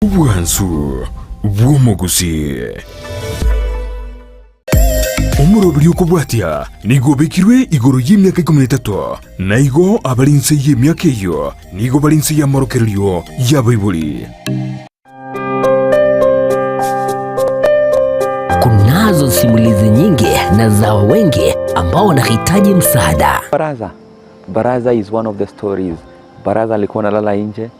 Ubuhansu bw'omuguzi umurobiri ukubwatia nigo bekirwe igoro y'imyaka 13 naigo abalinse y'imyaka iyo nigo balinse ya morokeryo ya Bible. Kunazo simulizi nyingi na za wengi ambao wanahitaji msaada. Baraza is one of the stories. Baraza alikuwa analala nje.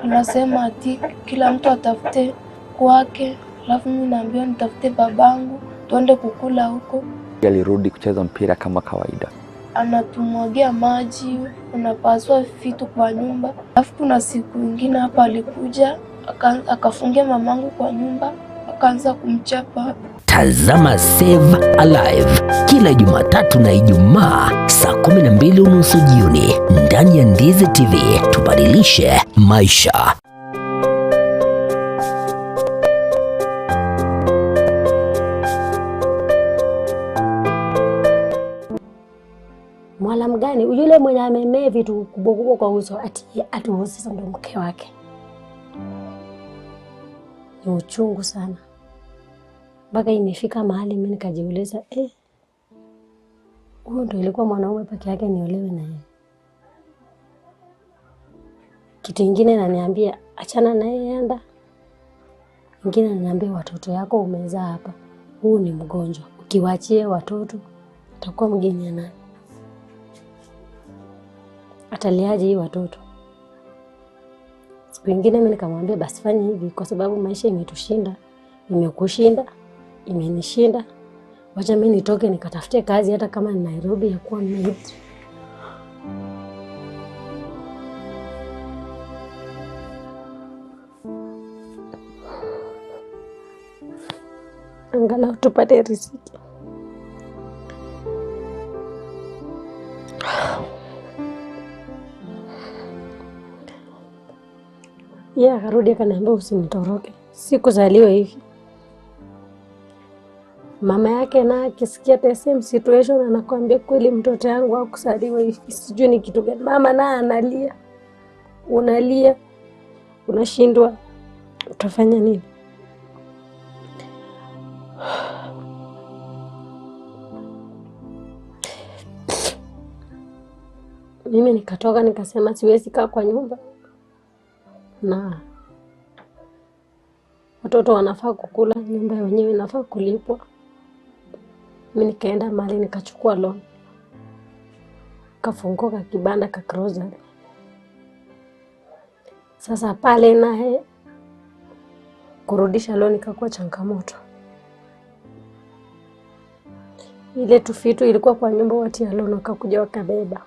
Anasema ati kila mtu atafute kwake, alafu mimi naambiwa nitafute babangu tuende kukula huko. Alirudi kucheza mpira kama kawaida. Anatumwagia maji, anapasua vitu kwa nyumba. Alafu kuna siku nyingine hapa alikuja akafungia mamangu kwa nyumba, akaanza kumchapa. Tazama Save Alive kila Jumatatu na Ijumaa saa 12:30 jioni ndani ya Ndizi TV. Tubadilishe maisha. Mwalimu gani yule mwenye amemea vitu kubwa kubwa kwa uso ati sasa ndo mke wake? Ni uchungu sana. Mpaka imefika mahali mimi nikajiuliza huyo ndo ilikuwa mwanaume peke yake niolewe na yeye. Kitu kingine ananiambia achana na yeye enda. Kingine ananiambia watoto yako umezaa hapa, huu ni mgonjwa, ukiwaachia watoto atakuwa mgeni nani? Ataliaje hii watoto? Siku nyingine mimi nikamwambia basi fanya hivi kwa sababu maisha imetushinda, imekushinda, imenishinda. Wacha mimi nitoke nikatafute kazi hata kama ni Nairobi ya kuwa maid. Angalau tupate riziki. Akarudi akaniambia usinitoroke. Sikuzaliwa hivi. Mama yake na akisikia the same situation anakuambia kweli mtoto yangu hakuzaliwa hivi. Sijui ni kitu gani. Mama na analia. Unalia. Unashindwa. Utafanya nini? Mimi nikatoka nikasema siwezi kaa kwa nyumba. Na watoto wanafaa kukula, nyumba yenyewe inafaa kulipwa. Mimi nikaenda mahali nikachukua loan. Kafungua kibanda ka grocery. Sasa pale naye kurudisha loan ikakuwa changamoto. Ile tufitu ilikuwa kwa nyumba watu ya loan wakakuja wakabeba.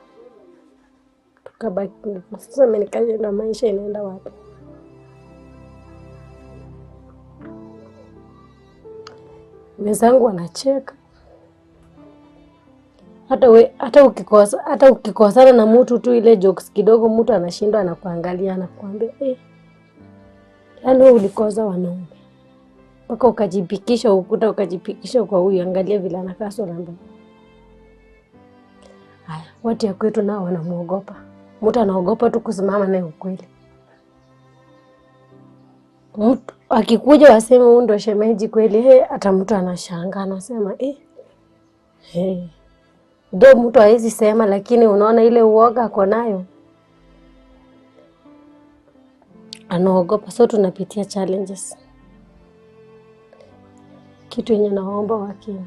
Tukabaki. Sasa mimi nikaenda maisha inaenda wapi? Wenzangu wanacheka. Hata ukikosana na mtu tu ile jokes kidogo mtu anashindwa anakuangalia anakuambia yaani wewe ulikosa wanaume. Mpaka ukajipikisha ukuta ukajipikisha kwa huyu angalia vile anakaa sura mbaya. Haya, watu ya kwetu nao wanamuogopa. Mtu anaogopa tu kusimama naye ukweli. Mtu akikuja waseme huyu ndo shemeji kweli, hata mtu anashangaa anasema ndio mtu hawezi sema, lakini unaona ile uoga ako nayo. Anaogopa. So tunapitia challenges. Kitu yenye naomba wakina,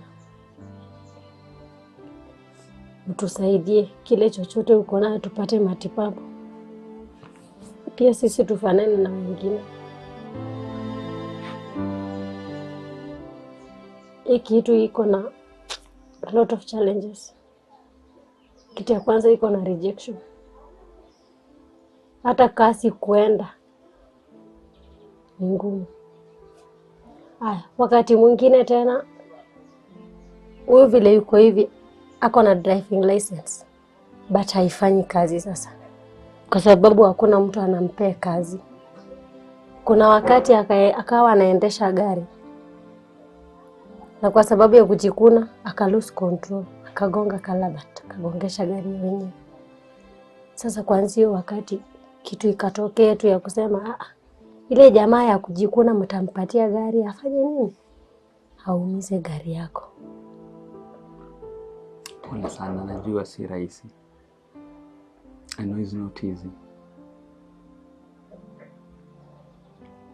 mtusaidie kile chochote uko nayo tupate matibabu. Pia sisi tufanane na wengine. Hii kitu iko na a lot of challenges. Kitu ya kwanza iko na rejection. Hata kasi kuenda ni ngumu. Wakati mwingine tena huyu vile yuko hivi ako na driving license but haifanyi kazi sasa. Kwa sababu hakuna mtu anampea kazi. Kuna wakati akawa anaendesha gari. Na kwa sababu ya kujikuna aka lose control, akagonga kalabat, akagongesha gari yenyewe. Sasa kuanzia wakati kitu ikatokea tu ya kusema Ile jamaa ya kujikuna mtampatia gari afanye nini? Aumize gari yako. Pole sana, najua si rahisi. I know it's not easy.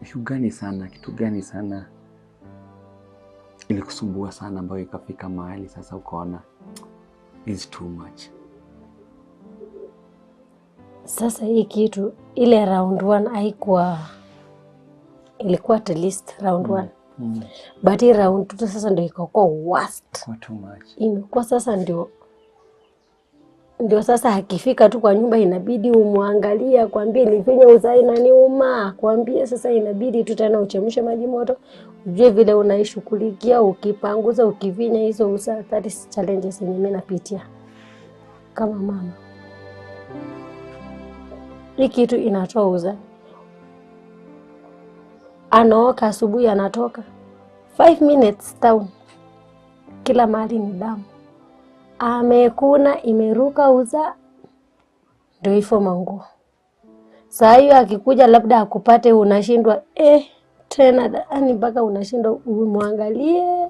Kitu gani sana ilikusumbua sana ambayo ikafika mahali sasa ukaona is too much? Sasa hii kitu ile round 1 haikuwa, ilikuwa at least round 1. But hii round 2 sasa ndio ikakuwa worst. Too much. Imekuwa sasa ndio sasa hakifika tu kwa nyumba inabidi umwangalia, kwambie nifanye uzai na niuma, kwambie sasa inabidi tu tena uchemshe maji moto, ujue vile unaishughulikia, ukipanguza, ukivinya hizo usa. That is challenges yenye mimi napitia kama mama. Hii kitu inatoa uza. Anaoka asubuhi anatoka 5 minutes town, kila mahali ni damu. Amekuna imeruka uza, ndio ifo manguo. Saa hiyo akikuja labda akupate unashindwa tena ani mpaka unashindwa umwangalie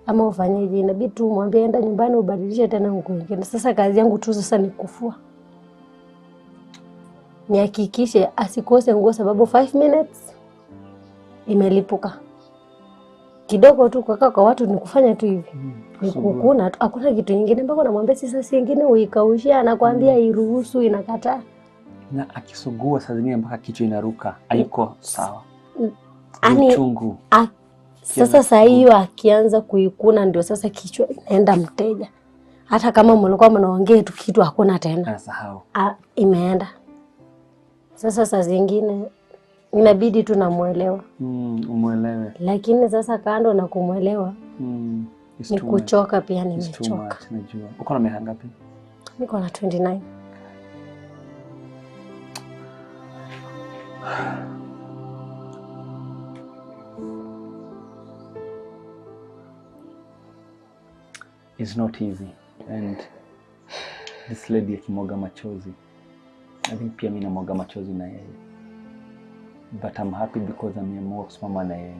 ama ufanyeje. Inabidi tu mwambie enda nyumbani ubadilishe tena nguo nyingine. Sasa kazi yangu tu sasa ni kufua. Nihakikishe asikose nguo sababu 5 minutes imelipuka. Kidogo tu kwa watu ni kufanya tu hivi. Ni kukuna tu, hakuna kitu kingine mpaka namwambia sasa kingine uikaushia, anakuambia iruhusu, inakataa. Na akisugua saa zingine mpaka kichwa inaruka, haiko sawa. Ani chungu. Sasa saa hiyo akianza kuikuna ndio sasa kichwa inaenda mteja. Hata kama mlikuwa mnaongea tu kitu hakuna tena. Anasahau. Imeenda. Sasa saa zingine inabidi tu namuelewa. Umuelewe. Lakini sasa kando na kumuelewa, ni kuchoka pia nimechoka. Najua. Uko na miaka ngapi? Niko na 29. It's not easy, and this lady akimwaga machozi, I think pia mimi namwaga machozi na yeye, but I'm happy because ameamua kusimama na yeye,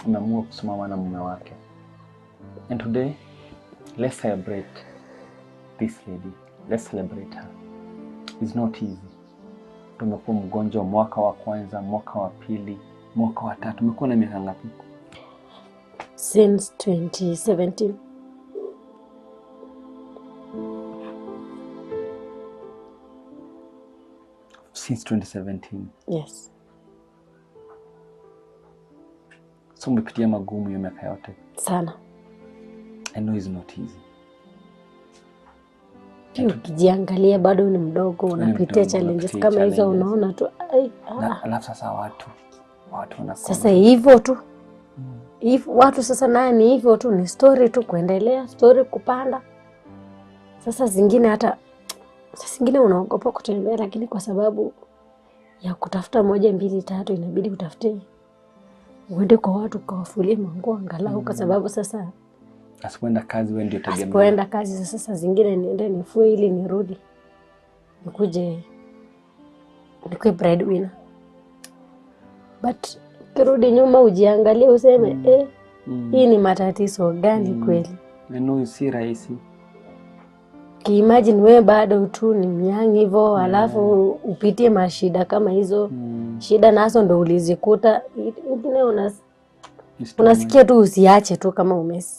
ameamua kusimama na mume wake, and today let's celebrate this lady, let's celebrate her. It's not easy. Tumekuwa mgonjwa mwaka wa kwanza, mwaka wa pili, mwaka wa tatu. Umekuwa na miaka ngapi? Since 2017. Since 2017. Yes. So umepitia magumu hiyo miaka yote? Sana. I know it's not easy. Ukijiangalia bado ni mdogo, unapitia challenges kama hizo, unaona tu alafu sasa watu wanakuwa sasa hivyo tu. Hivyo watu sasa nani hivyo tu, ni story tu kuendelea, story kupanda. Sasa zingine unaogopa kutembea, lakini kwa sababu ya kutafuta 1 2 3 inabidi utafute uende kwa watu kawafulie manguo angalau, kwa sababu sasa asipoenda kazi wewe ndio tegemea. Asipoenda kazi sasa zingine niende nifue ili nirudi nikuje nikuwe breadwinner. But kirudi nyuma ujiangalie useme hii ni matatizo gani kweli? Neno si rahisi. Imagine wewe bado tu ni myang hivyo, alafu upitie mashida kama hizo. Shida nazo ndo ulizikuta. Unasikia tu usiache tu kama umesi.